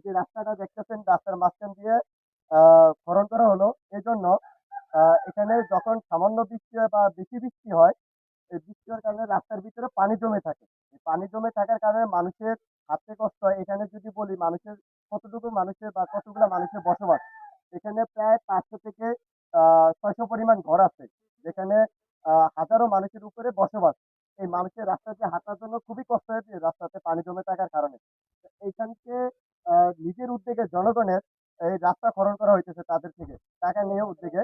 যে রাস্তাটা দেখতেছেন রাস্তার মাঝখান দিয়ে খনন করা হলো এজন্য এখানে যখন সামান্য বৃষ্টি হয় বা বেশি বৃষ্টি হয়, এই বৃষ্টি হওয়ার কারণে রাস্তার ভিতরে পানি জমে থাকে। এই পানি জমে থাকার কারণে মানুষের হাঁটতে কষ্ট হয়। এখানে যদি বলি মানুষের কতটুকু মানুষের বা কতগুলা মানুষের বসবাস, এখানে প্রায় ৫০০ থেকে ৬০০ পরিমাণ ঘর আছে। যেখানে হাজারো মানুষের উপরে বসবাস। এই মানুষের রাস্তা দিয়ে হাঁটার জন্য খুবই কষ্ট হয়েছে রাস্তাতে পানি জমে থাকার কারণে। তো এইখানকে নিজের উদ্যোগে জনগণের এই রাস্তা খনন করা হইতেছে তাদের থেকে। টাকা নিয়ে উদ্যোগে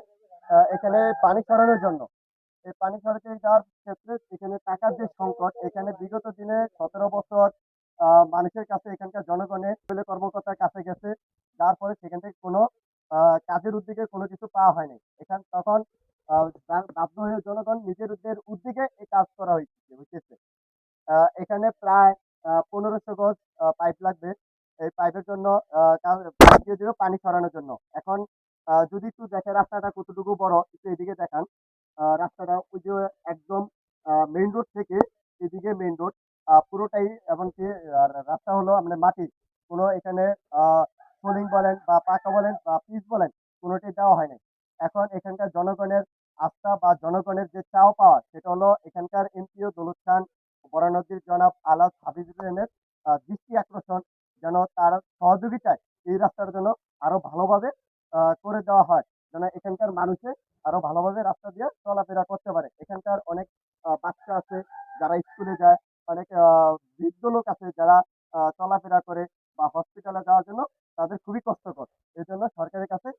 এখানে পানি সরানোর জন্য। এই পানি সরাতে যাওয়ার ক্ষেত্রে এখানে টাকার যে সংকট, এখানে বিগত দিনে ১৭ বছর মানুষের কাছে এখানকার জনগণের কর্মকর্তার কাছে গেছে। যার ফলে সেখান থেকে কোনো কাজের উদ্যোগে কোনো কিছু পাওয়া হয়নি। তখন আ বাধ্য হয়ে জনগণ নিজের উদ্যোগে এই কাজ করা হইতেছে। এখানে প্রায় ১৫০০ গজ পাইপ লাগবে। এই পাইপের জন্য পাইপ দিয়ে দিল পানি সরানোর জন্য। এখন যদি একটু দেখেন রাস্তাটা কতটুকু বড়, একটু এদিকে দেখান। রাস্তাটা ওই যে একদম মেইন রোড থেকে এদিকে মেইন রোড পুরোটাই এমনকি রাস্তা হলো আপনার মাটির। কোনো এখানে আ সোলিং বলেন বা পাকা বলেন বা পিচ বলেন কোনটাই দেওয়া হয় নাই। এখন এখানকার জনগণের আস্থা বা জনগণের যে চাওয়া পাওয়া সেটা হলো এখানকার এমপিও দৌলত খান বরানগরীর জনাব আলহাজ হাফিজুরের দৃষ্টি আকর্ষণ যেন তার সহযোগিতায় এই রাস্তাটা যেন আরো ভালোভাবে করে দেওয়া হয়। যেন এখানকার মানুষে আরো ভালোভাবে রাস্তা দিয়ে চলাফেরা করতে পারে। এখানকার অনেক বাচ্চা আছে যারা স্কুলে যায়, অনেক বৃদ্ধ লোক আছে যারা চলাফেরা করে বা হসপিটালে যাওয়ার জন্য তাদের খুবই কষ্টকর। এজন্য সরকারের কাছে